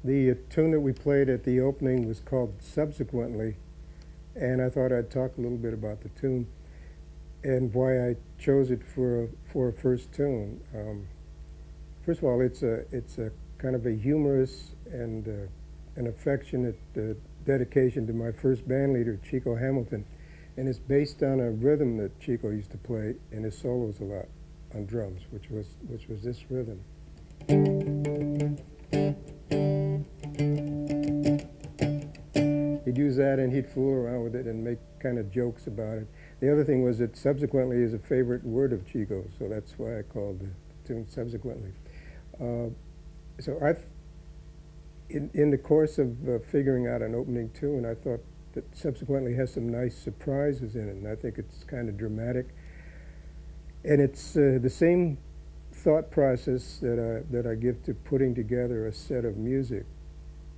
The tune that we played at the opening was called Subsequently, and I thought I'd talk a little bit about the tune and why I chose it for a first tune. First of all, it's a kind of a humorous and an affectionate dedication to my first band leader, Chico Hamilton, and it's based on a rhythm that Chico used to play in his solos a lot on drums, which was this rhythm. He'd use that and he'd fool around with it and make kind of jokes about it. The other thing was that Subsequently is a favorite word of Chico's, so that's why I called the tune Subsequently. So in the course of figuring out an opening tune, I thought that Subsequently has some nice surprises in it, and I think it's kind of dramatic. And it's the same thought process that I give to putting together a set of music,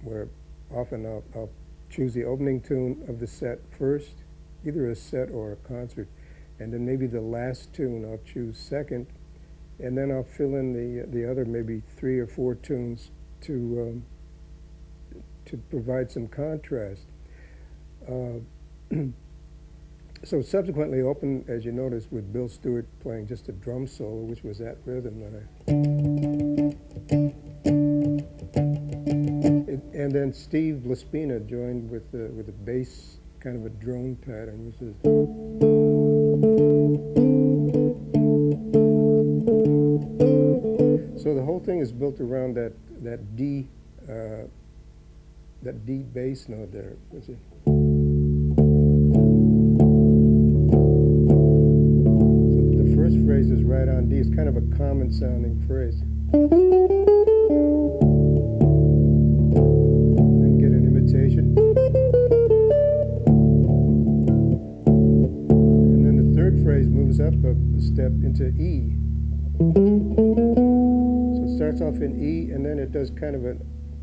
where often I'll choose the opening tune of the set first, either a set or a concert, and then maybe the last tune I'll choose second, and then I'll fill in the other maybe 3 or 4 tunes to provide some contrast. So Subsequently opened, as you noticed, with Bill Stewart playing just a drum solo, which was that rhythm that and then Steve Laspina joined with a bass, kind of a drone pattern, which is. So the whole thing is built around that D bass note there. What's it? So the first phrase is right on D. It's kind of a common sounding phrase. Then get an imitation. And then the third phrase moves up a step into E. So it starts off in E, and then it does kind of a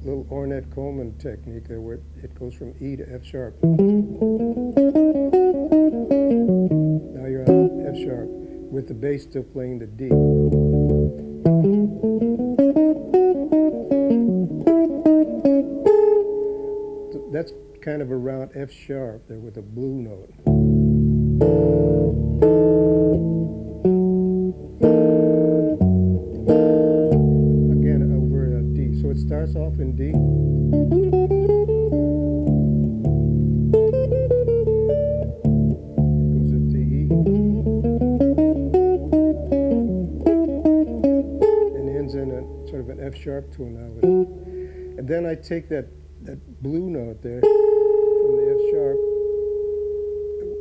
little Ornette Coleman technique there, where it goes from E to F sharp. Now you're on F sharp, with the bass still playing the D. So that's kind of around F sharp there with a blue note. It starts off in D. It goes up to E. And ends in a sort of an F sharp tonality. And then I take that blue note there from the F sharp,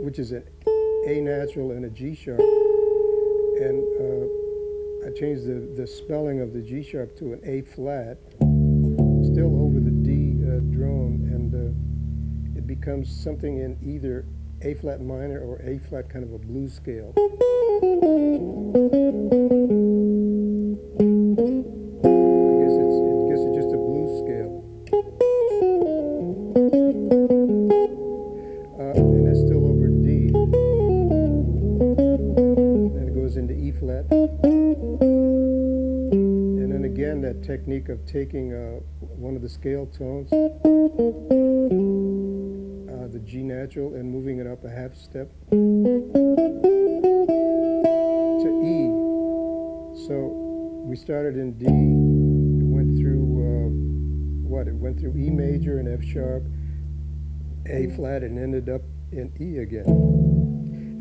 which is an A natural and a G sharp, and I change the spelling of the G sharp to an A flat, still over the D drone, and it becomes something in either A flat minor or A flat, kind of a blues scale. I guess it's just a blues scale. And that's still over D. Then it goes into E flat. And then again, that technique of taking one of the scale tones, the G natural, and moving it up a half step to E. So we started in D, it went through it went through E major and F sharp, A flat, and ended up in E again.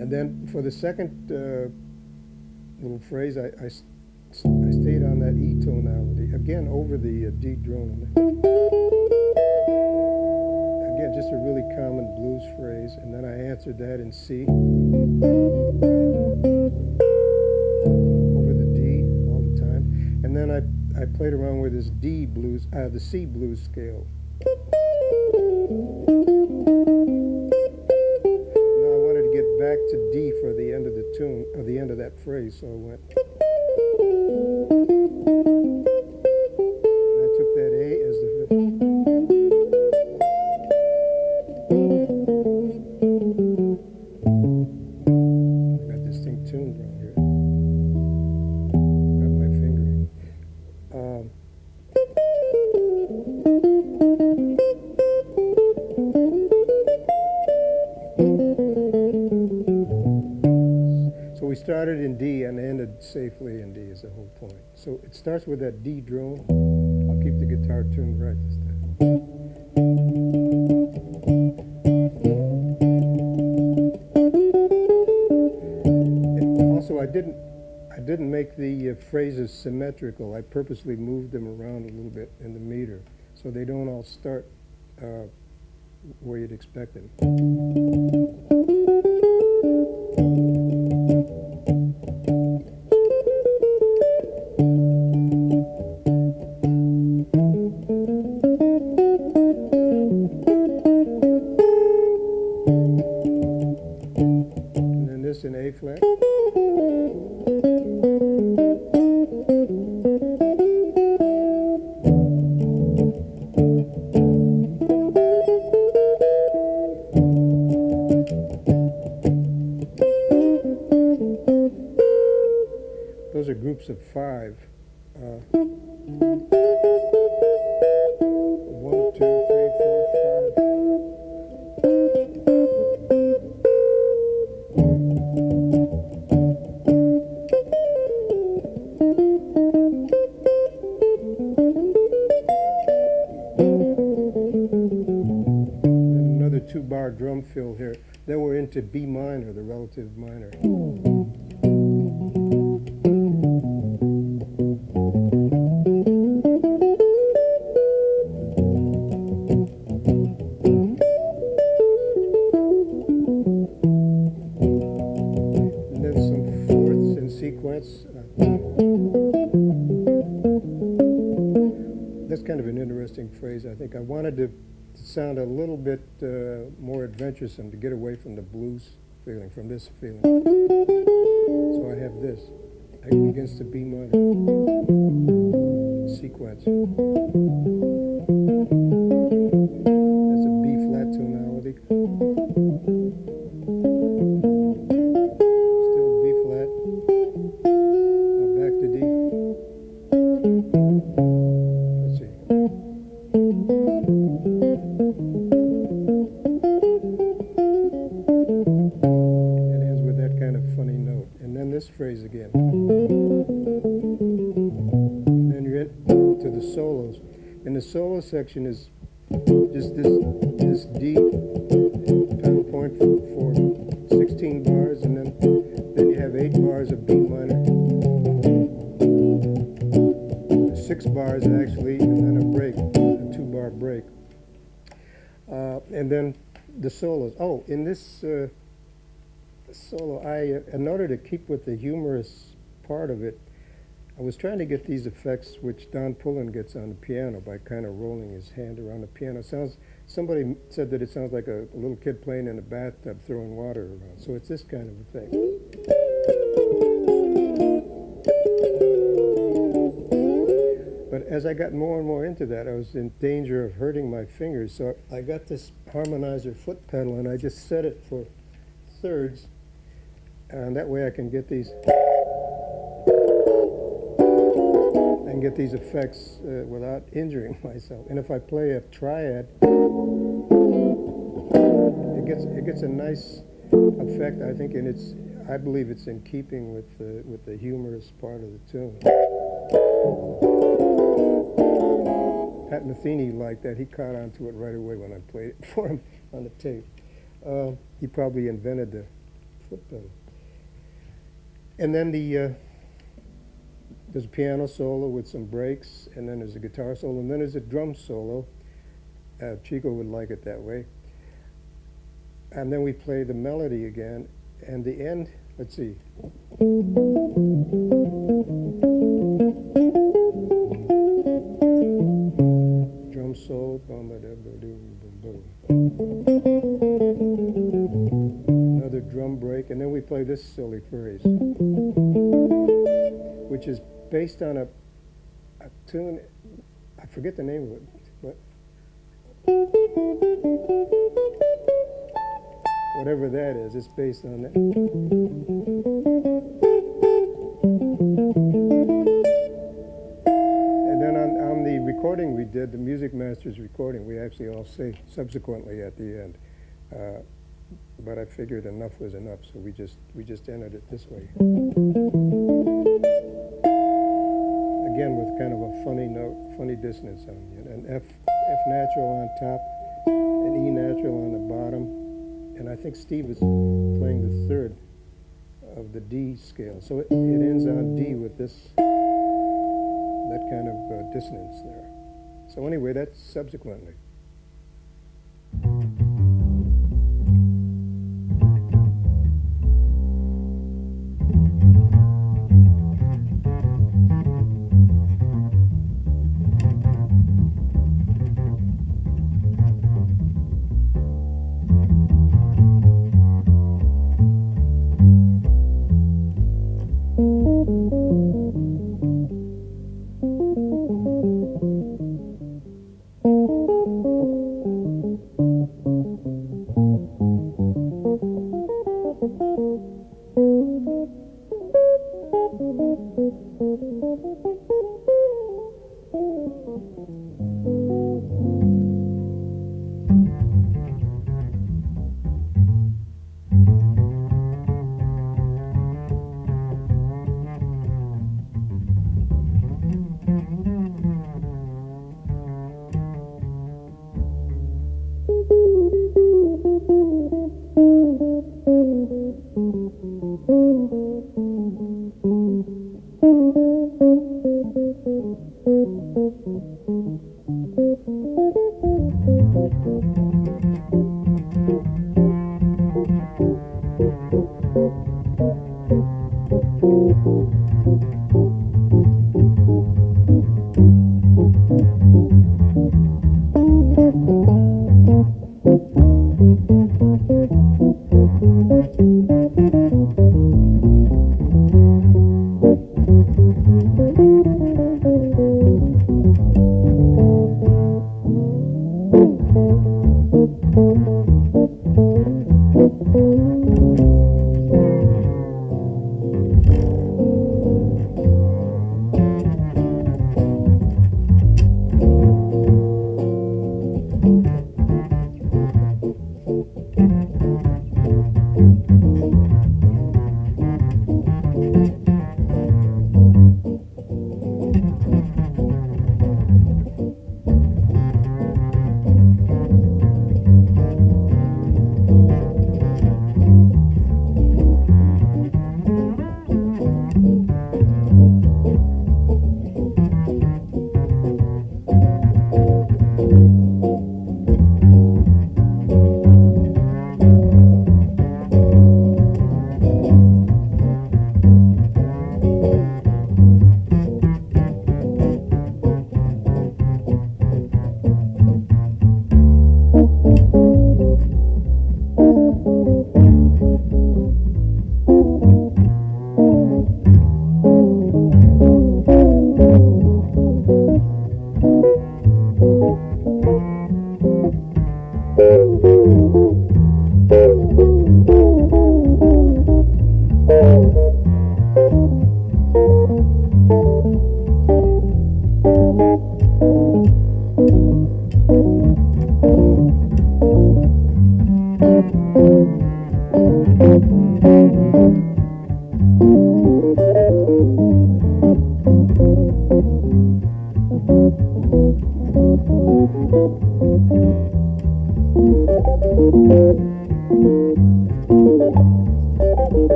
And then for the second little phrase, I stayed on that E tonality, again over the D drone. Again, just a really common blues phrase, and then I answered that in C. Over the D all the time. And then I played around with this D blues, the C blues scale. Now I wanted to get back to D for the end of the tune, or the end of that phrase, so I went. I took that A as the. I got this thing tuned wrong here. Got my fingering. started in D and ended safely in D is the whole point. So it starts with that D drone. I'll keep the guitar tuned right this time. And also, I didn't make the phrases symmetrical. I purposely moved them around a little bit in the meter so they don't all start where you'd expect them. And then this in A flat. Those are groups of 5. 1, 2, 3, 4, 5. Another 2-bar drum fill here. Then we're into B minor, the relative minor. That's kind of an interesting phrase, I think. I wanted to sound a little bit more adventuresome, to get away from the blues feeling, from this feeling. So I have this. It begins to B minor sequence. That's a B flat tonality. Still B flat. Now back to D. Let's see. It ends with that kind of funny note. And then this phrase again. And then you're into the solos. And the solo section is just this D pedal point for 16 bars, and then you have 8 bars of B minor. 6 bars actually, and then a break, a 2-bar break. And then the solos. Oh, in this solo, in order to keep with the humorous part of it, I was trying to get these effects which Don Pullen gets on the piano by kind of rolling his hand around the piano. Somebody said that it sounds like a little kid playing in a bathtub throwing water around. So it's this kind of a thing. But as I got more and more into that, I was in danger of hurting my fingers. So I got this harmonizer foot pedal, and I just set it for thirds. And that way I can get these effects without injuring myself. And if I play a triad, it gets a nice effect, I think, and I believe it's in keeping with the humorous part of the tune. Pat Metheny liked that. He caught on to it right away when I played it for him on the tape. He probably invented the foot pedal. And then there's a piano solo with some breaks, and then there's a guitar solo, and then there's a drum solo. Chico would like it that way. And then we play the melody again, and the end, let's see. Drum solo, another drum break, and then we play this silly phrase, which is based on a tune, I forget the name of it, but whatever that is, it's based on that. And then on the recording we did, the Music Masters recording, we actually all say subsequently at the end, but I figured enough was enough, so we just entered it this way. Again, with kind of a funny note, funny dissonance on it. An F natural on top, an E natural on the bottom, and I think Steve is playing the third of the D scale. So it ends on D with this, that kind of dissonance there. So anyway, that's subsequently.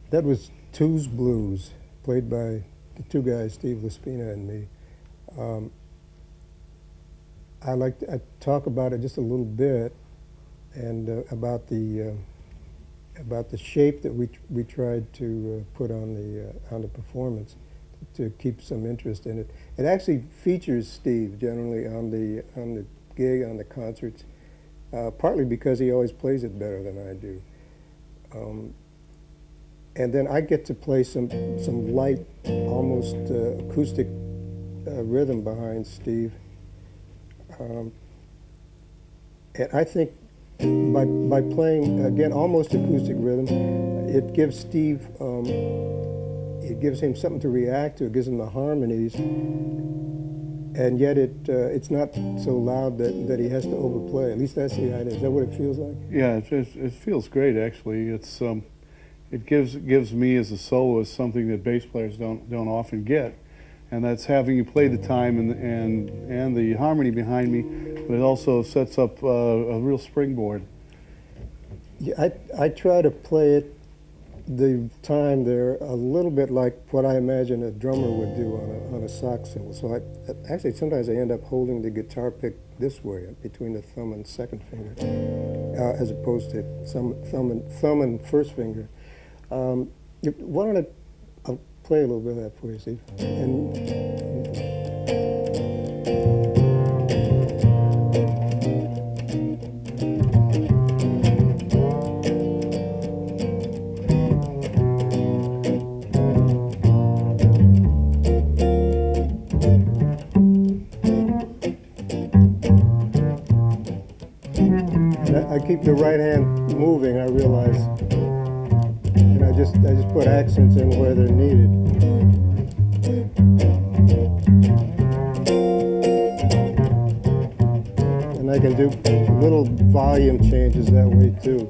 That was Two's Blues, played by the two guys, Steve Laspina and me. I talk about it just a little bit, and about the shape that we tried to put on the performance to keep some interest in it. It actually features Steve generally on the gig, on the concerts, partly because he always plays it better than I do. And then I get to play some light, almost acoustic rhythm behind Steve. And I think by playing, again, almost acoustic rhythm, it gives Steve, it gives him something to react to. It gives him the harmonies, and yet it's not so loud that he has to overplay. At least that's the idea. Is that what it feels like? Yeah, it feels great, actually. It's it gives me as a soloist something that bass players don't often get, and that's having you play the time and the harmony behind me, but it also sets up a real springboard. Yeah, I try to play it, the time there, a little bit like what I imagine a drummer would do on a saxophone. So actually sometimes I end up holding the guitar pick this way, between the thumb and second finger, as opposed to thumb and first finger. Why don't I'll play a little bit of that for you, Steve. I keep the right hand moving, I realize, and I just put accents in where they're needed. And I can do little volume changes that way too.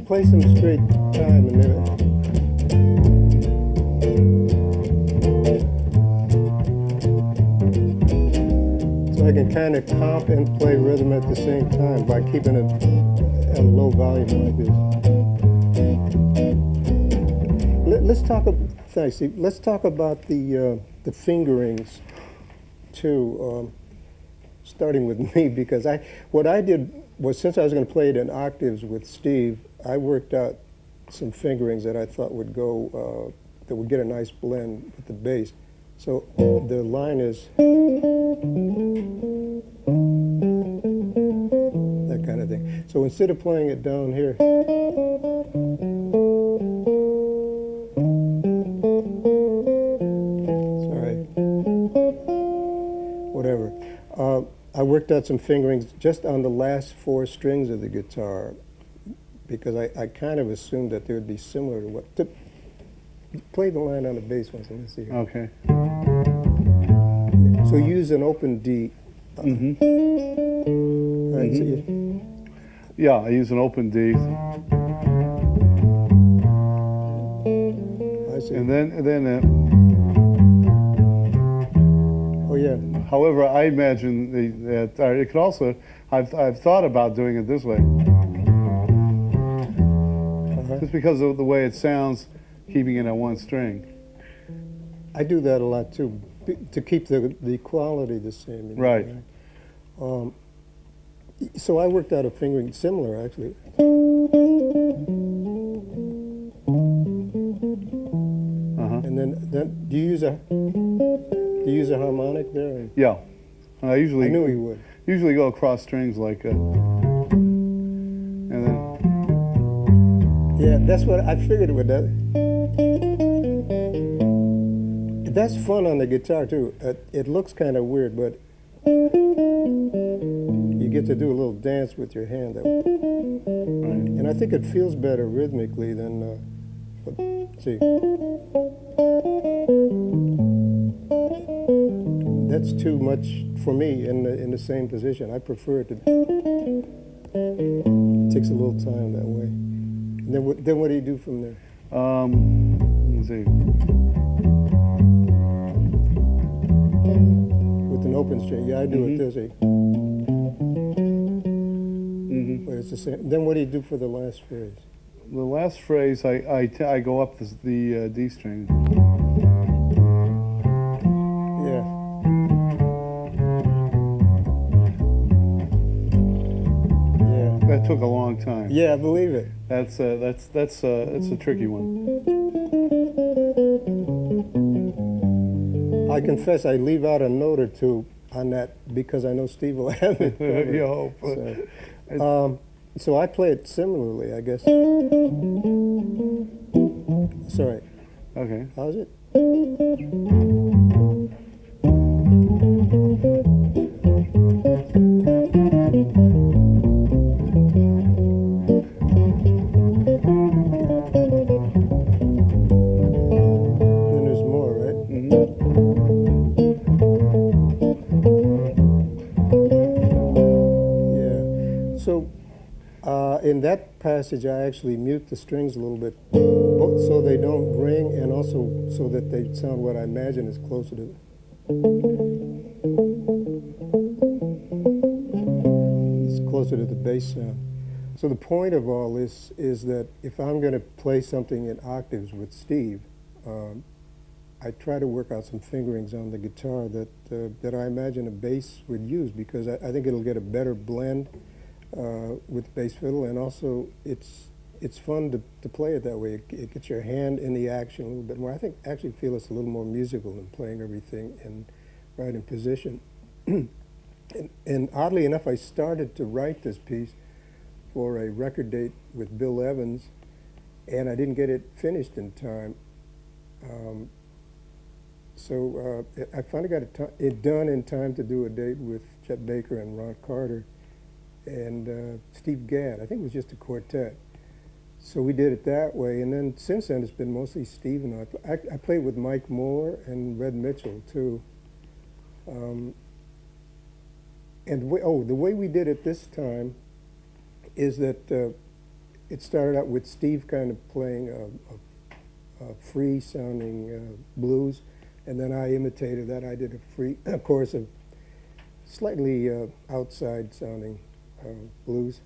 Play some straight time a minute. I can kind of comp and play rhythm at the same time by keeping it at a low volume like this. Let's talk. Thanks, Steve. Let's talk about the fingerings too. Starting with me, because what I did was, since I was going to play it in octaves with Steve, I worked out some fingerings that I thought would go that would get a nice blend with the bass. So the line is that kind of thing. So instead of playing it down here, sorry, whatever. I worked out some fingerings just on the last four strings of the guitar, because I kind of assumed that they would be similar to what. Play the line on the bass once and let's see. Okay. So use an open D. Right, so yeah, I use an open D. I see. And then oh yeah. However, I imagine that it could also. I've thought about doing it this way, just because of the way it sounds, keeping it on one string. I do that a lot too, to keep the quality the same. You know, right. So I worked out a fingering similar, actually. And then do you use a harmonic there? Yeah, I usually. I knew he would. Usually go across strings like, and then. Yeah, that's what I figured it would do. That's fun on the guitar too. It looks kind of weird, but you get to do a little dance with your hand that way. Right. And I think it feels better rhythmically than, but see. That's too much for me in the same position. I prefer it to, it takes a little time that way. And then what do you do from there? Let's see. With an open string. Yeah, I do it this way. But it's the same. Then what do you do for the last phrase? The last phrase, I go up the D string. Yeah. Yeah. That took a long time. Yeah, I believe it. That's a tricky one. I confess I leave out a note or two on that because I know Steve will have it covered. You hope. So I play it similarly, I guess. Sorry. Okay. How's it? Then there's more, right? Yeah. So in that passage, I actually mute the strings a little bit, both so they don't ring, and also so that they sound what I imagine is closer to. It's closer to the bass sound. So the point of all this is that if I'm going to play something in octaves with Steve, I try to work out some fingerings on the guitar that I imagine a bass would use, because I think it'll get a better blend with bass fiddle, and also it's fun to play it that way. It gets your hand in the action a little bit more. I think actually feel it's a little more musical than playing everything right in position. and oddly enough, I started to write this piece for a record date with Bill Evans, and I didn't get it finished in time. So I finally got it done in time to do a date with Chet Baker and Ron Carter and Steve Gadd. I think it was just a quartet. So we did it that way, and then since then it's been mostly Steve and I played with Mike Moore and Red Mitchell too. And the way we did it this time is that it started out with Steve kind of playing a free-sounding blues, and then I imitated that. I did a chorus of slightly outside-sounding blues,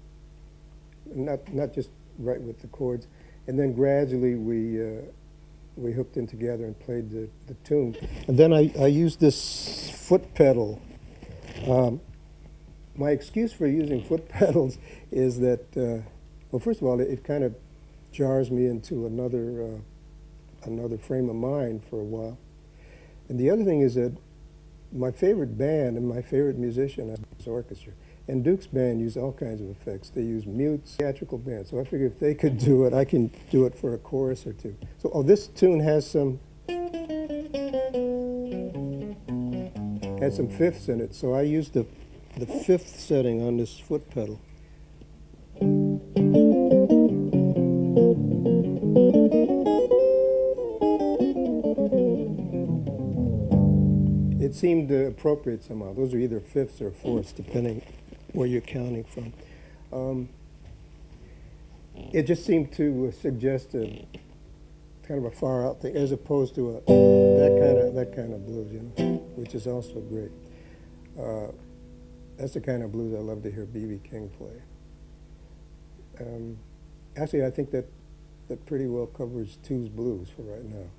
not just right with the chords, and then gradually we hooked in together and played the tune. And then I used this foot pedal. My excuse for using foot pedals is that, well, first of all, it kind of jars me into another frame of mind for a while. And the other thing is that my favorite band and my favorite musician is orchestra. And Duke's band used all kinds of effects. They use mutes, theatrical band. So I figured if they could do it, I can do it for a chorus or two. So, this tune has some fifths in it. So I used the fifth setting on this foot pedal. It seemed appropriate somehow. Those are either fifths or fourths, depending where you're counting from. It just seemed to suggest a kind of a far out thing, as opposed to that kind of blues, which is also great. That's the kind of blues I love to hear B.B. King play. Actually, I think that pretty well covers Two's blues for right now.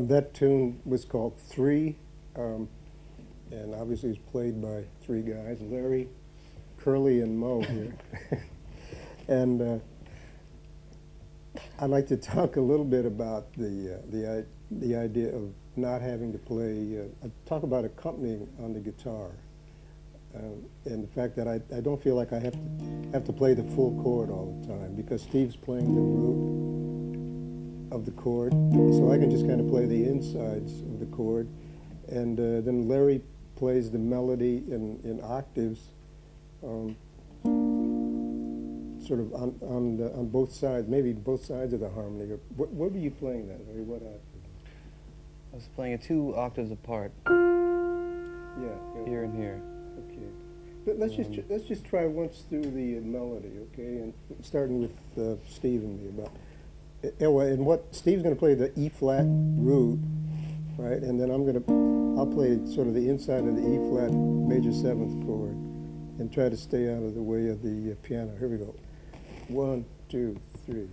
That tune was called Three, and obviously it's played by three guys, Larry, Curly, and Mo here. And I'd like to talk a little bit about the idea of not having to play, talk about accompanying on the guitar, and the fact that I don't feel like I have to play the full chord all the time, because Steve's playing the root of the chord, so I can just kind of play the insides of the chord, and then Larry plays the melody in octaves, sort of on both sides, maybe both sides of the harmony. Or what were you playing then, Larry? What octave? I was playing it 2 octaves apart. Yeah. Here and here. Okay. But let's just try once through the melody, okay? And starting with Steve and me about. And what Steve's going to play the E flat root, right? And then I'll play sort of the inside of the E flat major 7th chord, and try to stay out of the way of the piano. Here we go. 1, 2, 3.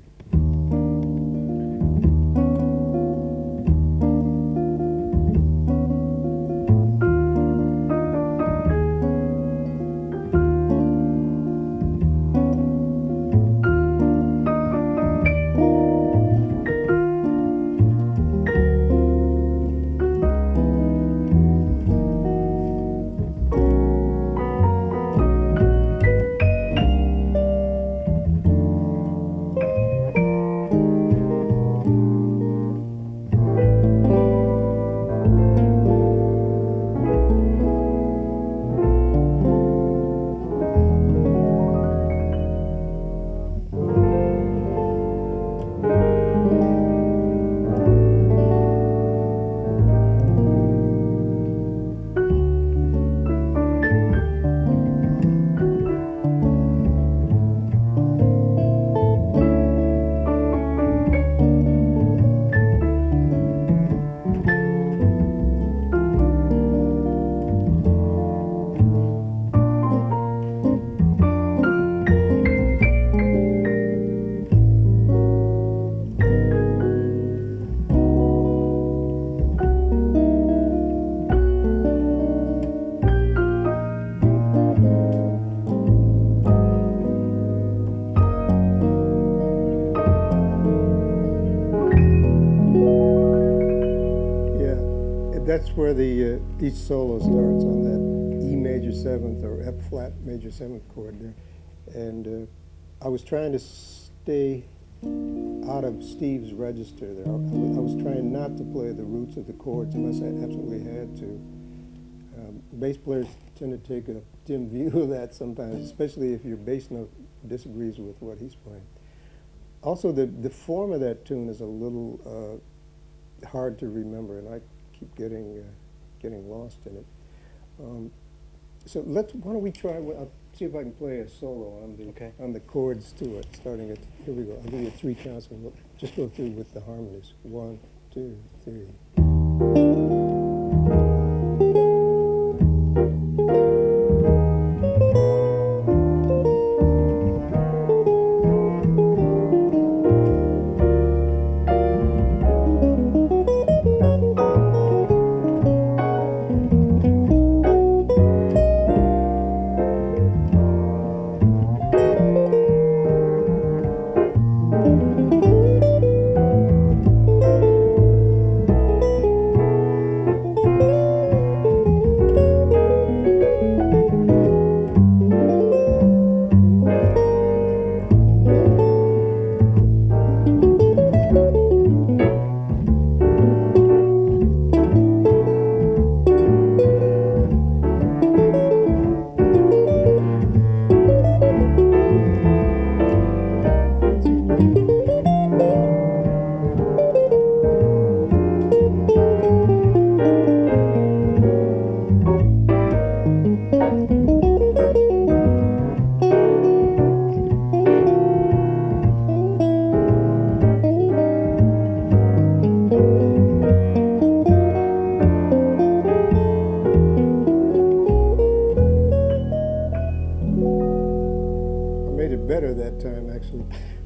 That's where the each solo starts, on that E major 7th or F flat major 7th chord there. And I was trying to stay out of Steve's register there. I was trying not to play the roots of the chords unless I absolutely had to. Bass players tend to take a dim view of that sometimes, especially if your bass note disagrees with what he's playing. Also, the form of that tune is a little hard to remember, and I keep getting lost in it. So why don't we try? I'll see if I can play a solo on the chords to it. Starting at, here we go. I'll give you 3 counts, and we'll just go through with the harmonies. 1, 2, 3.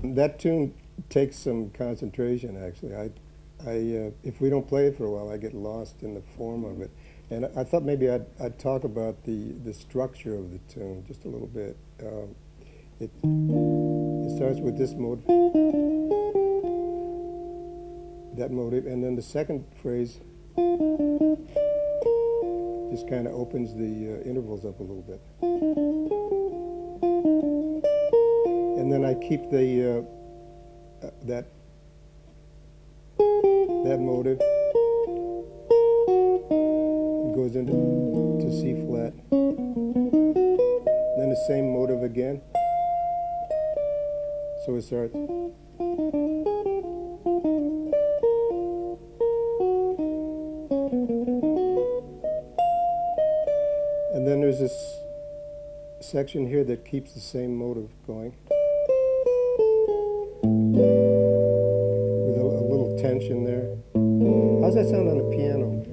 That tune takes some concentration, actually. If we don't play it for a while, I get lost in the form of it. And I thought maybe I'd talk about the structure of the tune just a little bit. It starts with this motive, that motive, and then the second phrase just kind of opens the intervals up a little bit. And then I keep that motive. It goes into C flat. Then the same motive again. So it starts. And then there's this section here that keeps the same motive going. With a little tension there. How's that sound on the piano?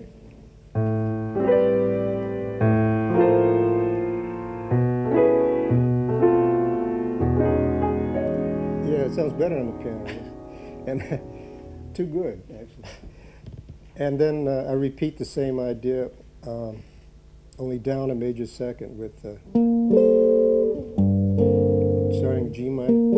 Yeah, it sounds better on the piano. And too good, actually. And then I repeat the same idea, only down a major second with starting G minor.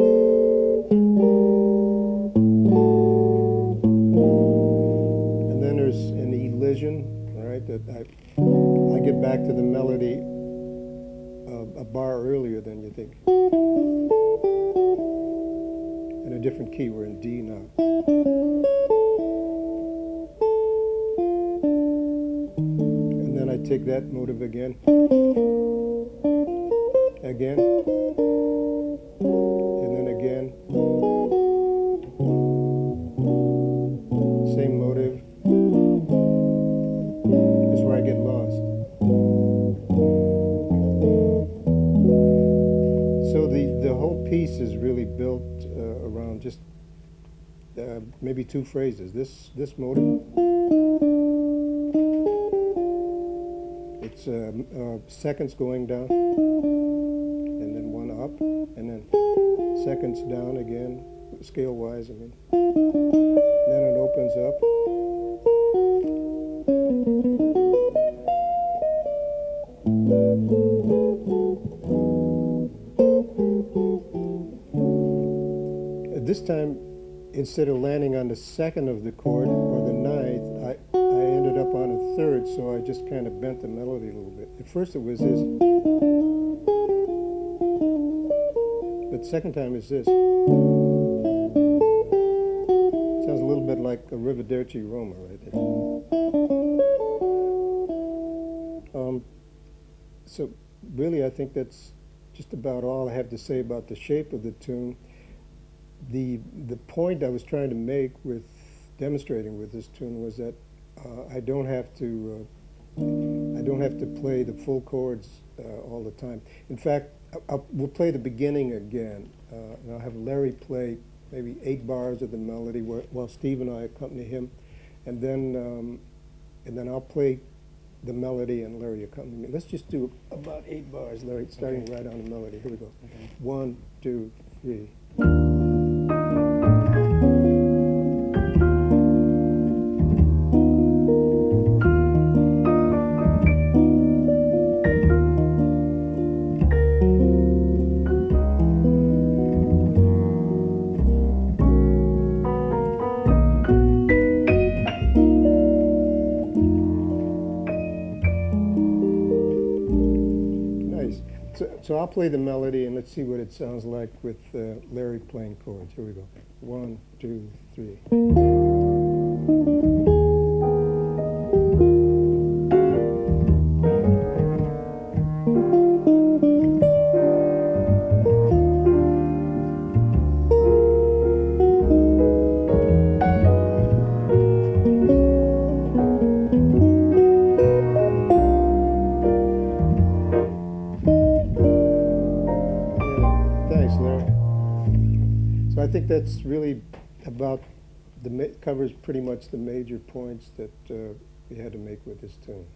That I get back to the melody a bar earlier than you think. In a different key, we're in D now. And then I take that motive again. Again. And then again. Same motive. Where I get lost. So the whole piece is really built around just maybe 2 phrases. This motive, it's seconds going down, and then 1 up, and then seconds down again, scale-wise, I mean. Then it opens up. This time, instead of landing on the 2nd of the chord or the 9th, I ended up on on a third, so I just kind of bent the melody a little bit. At first it was this, but the second time it's this. Sounds a little bit like a Arrivederci Roma right there. So really I think that's just about all I have to say about the shape of the tune. The point I was trying to make with demonstrating with this tune was that I don't have to play the full chords all the time. In fact, we'll play the beginning again, and I'll have Larry play maybe 8 bars of the melody while Steve and I accompany him, and then I'll play the melody and Larry accompany me. Let's just do about 8 bars, Larry, starting right on the melody. Here we go. Okay. 1, 2, 3. So I'll play the melody and let's see what it sounds like with Larry playing chords. Here we go. 1, 2, 3. So I think that's really about covers pretty much the major points that we had to make with this tune.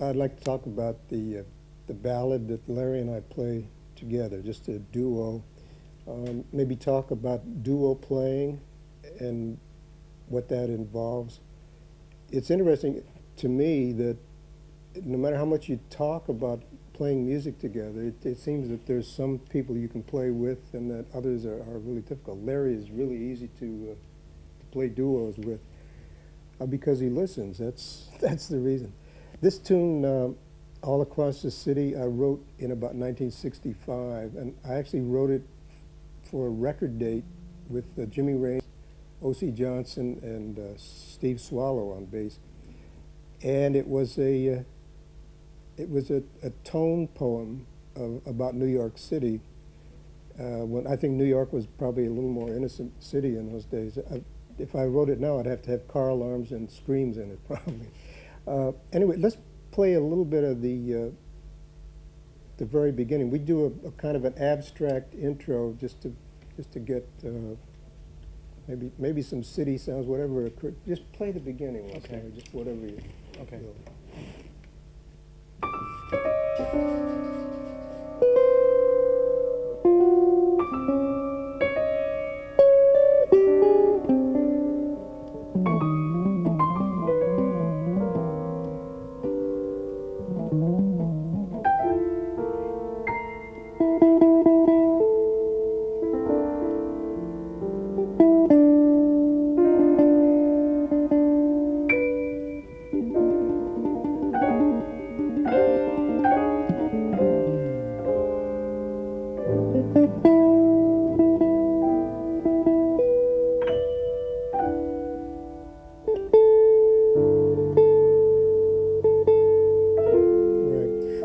I'd like to talk about the ballad that Larry and I play together, just a duo. Maybe talk about duo playing and what that involves. It's interesting to me that no matter how much you talk about playing music together, it seems that there's some people you can play with and that others are really difficult. Larry is really easy to play duos with because he listens. That's the reason. This tune, All Across the City, I wrote in about 1965, and I actually wrote it for a record date with Jimmy Raines, O.C. Johnson, and Steve Swallow on bass. And it was a tone poem about New York City. When I think New York was probably a little more innocent city in those days. If I wrote it now, I'd have to have car alarms and screams in it, probably. Anyway, let's play a little bit of the very beginning. We do a kind of an abstract intro just to get maybe some city sounds, whatever occurred. Just play the beginning, okay? Just whatever you Okay. feel.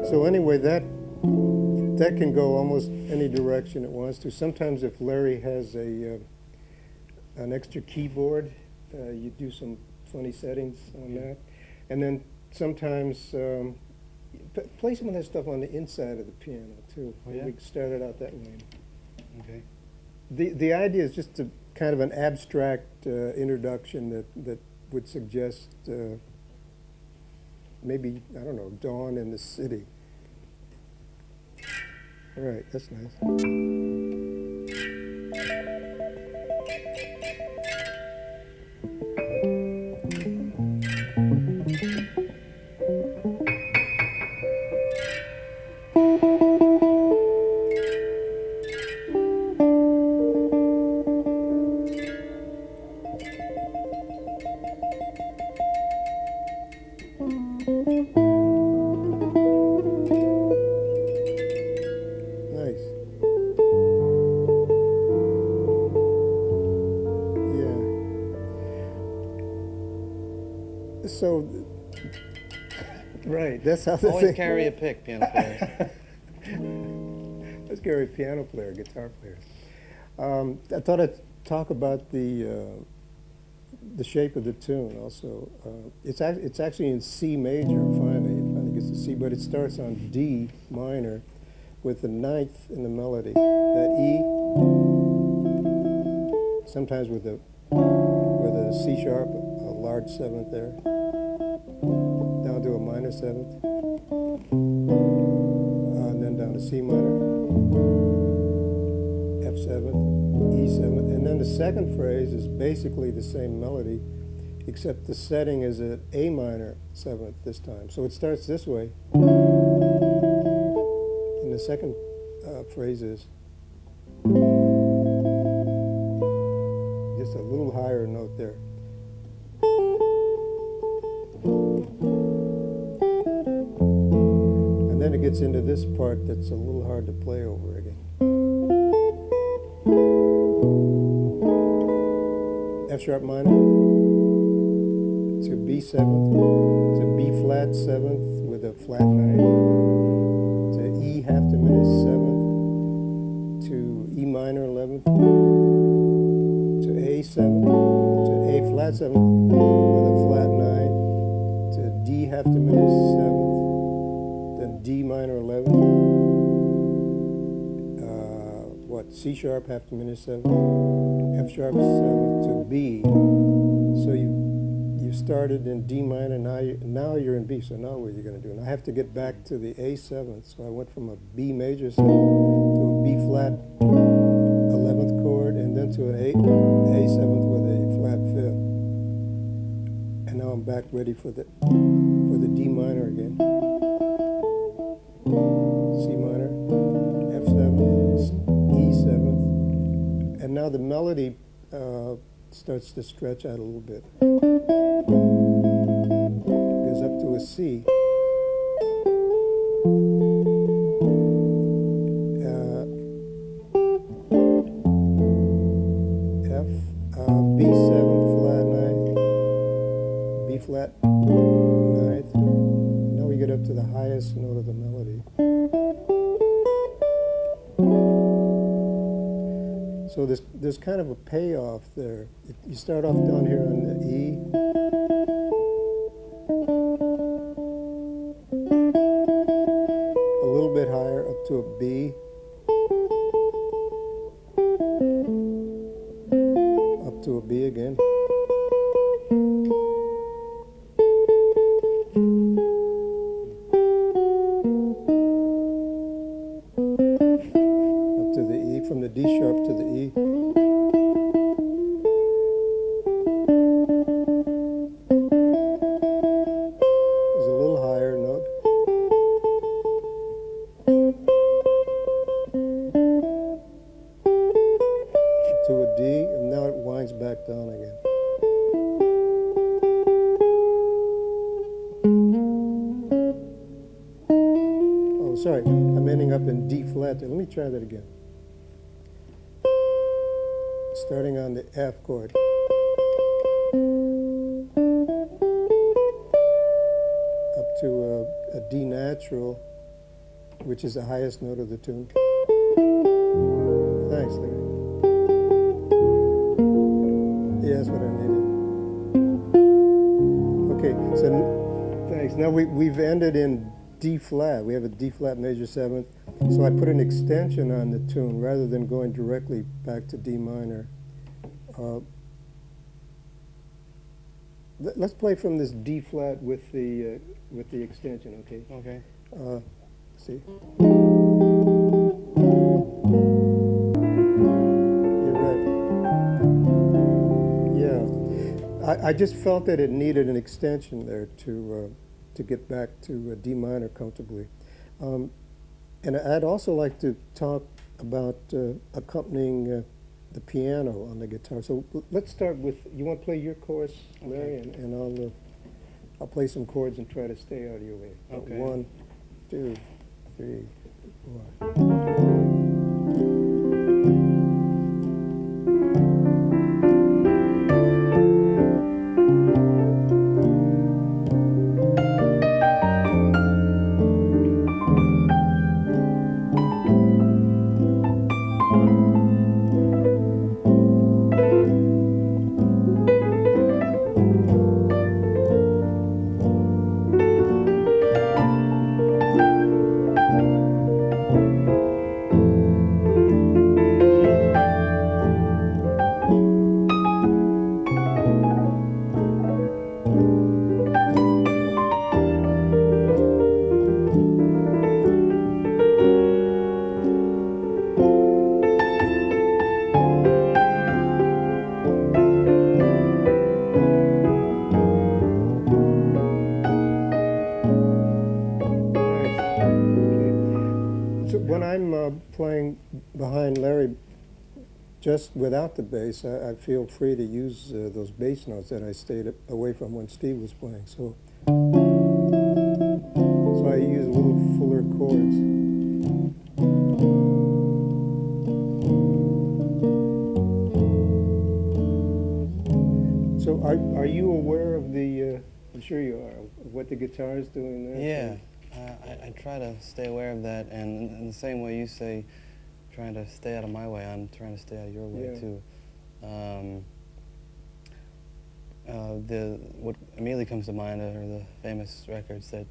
So anyway, that can go almost any direction it wants to. Sometimes if Larry has an extra keyboard, you do some funny settings on that. And then sometimes play some of that stuff on the inside of the piano too. Oh, yeah? We started out that way. Okay. The idea is just a kind of an abstract introduction that would suggest maybe, I don't know, dawn in the city. All right, that's nice. So, right, that's how the Always thing. carry a pick, piano players. Let's carry a piano player, guitar players. I thought I'd talk about the shape of the tune also. It's actually in C major, finally gets to C, but it starts on D minor with the ninth in the melody. That E, sometimes with a C sharp, a large seventh there, down to a minor seventh, and then down to C minor, F seventh, E seventh, and then the second phrase is basically the same melody, except the setting is at A minor seventh this time. So it starts this way, and the second phrase is just a little higher note there. And then it gets into this part that's a little hard to play over again. F sharp minor to B seventh, to B flat seventh with a flat nine, to E half diminished seventh, to E minor 11th, to A seventh, to A flat seventh with a flat nine, to D half diminished seventh, then D minor 11th, C sharp half diminished seventh, F sharp seventh to B. So you you started in D minor, now you're in B, so now what are you going to do? And I have to get back to the A7th, so I went from a B major 7th to a B flat 11th chord, and then to an A7th with a flat 5th. And now I'm back ready for the D minor again. C minor, F7th, E7th, and now the melody starts to stretch out a little bit. Goes up to a C. F, B7 flat 9th, B flat 9th. Now we get up to the highest note of the melody. So there's kind of a payoff there. You start off down here on the E. A little bit higher up to a B. Up to a B again. Up to the E, from the D sharp to the E. There's a little higher note. To a D, and now it winds back down again. Oh, sorry, I'm ending up in D flat there. Let me try that again. Starting on the F chord. Up to a D natural, which is the highest note of the tune. Thanks, Larry. Yeah, that's what I needed. Okay, so thanks. Now we've ended in D flat. We have a D flat major 7th. So I put an extension on the tune rather than going directly back to D minor. Let's play from this D flat with the extension, okay? Okay. See? You're right. Yeah. I just felt that it needed an extension there to get back to D minor comfortably. And I'd also like to talk about accompanying the piano on the guitar. So let's start with, you want to play your chorus, Larry, Okay. and I'll play some chords and try to stay out of your way. Okay. 1, 2, 3, 4. When I'm playing behind Larry, just without the bass, I feel free to use those bass notes that I stayed away from when Steve was playing. So I use a little fuller chords. So are you aware of the? I'm sure you are. Of what the guitar is doing there. Yeah. I try to stay aware of that, and in the same way you say, trying to stay out of my way, I'm trying to stay out of your way too. What immediately comes to mind are the famous records that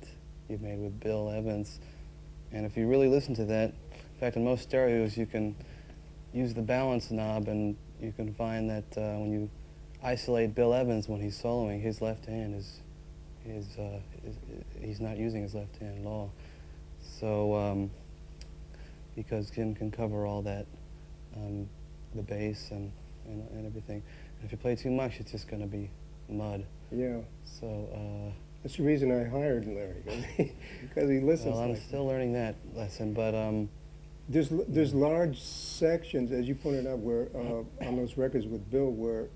you've made with Bill Evans, and if you really listen to that, in fact, in most stereos you can use the balance knob, and you can find that when you isolate Bill Evans when he's soloing. His left hand he's not using his left hand at all. So because Jim can cover all that, the bass and everything. And if you play too much, it's just going to be mud. Yeah. So that's the reason I hired Larry, because he listens. well, I'm like still learning that lesson, but there's large sections, as you pointed out, where on those records with Bill, where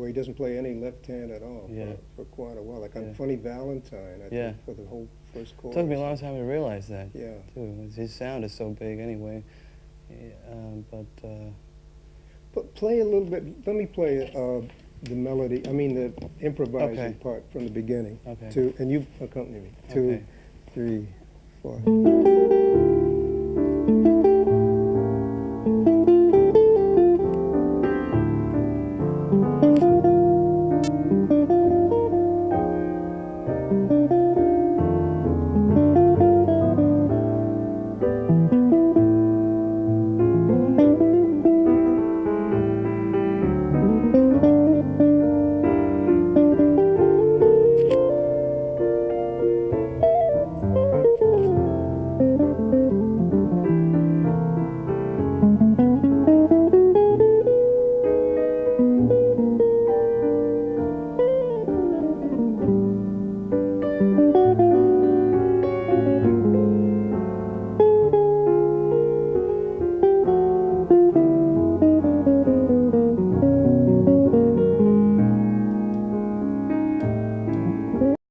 he doesn't play any left hand at all Yeah. for quite a while. Like on Yeah. Funny Valentine, I Yeah. think, for the whole first chorus. it took me a long time to realize that. Yeah. Too. His sound is so big anyway. Yeah, But play a little bit. Let me play the melody. I mean the improvising Okay. part from the beginning. Okay. And you accompany me. Okay. 2, 3, 4.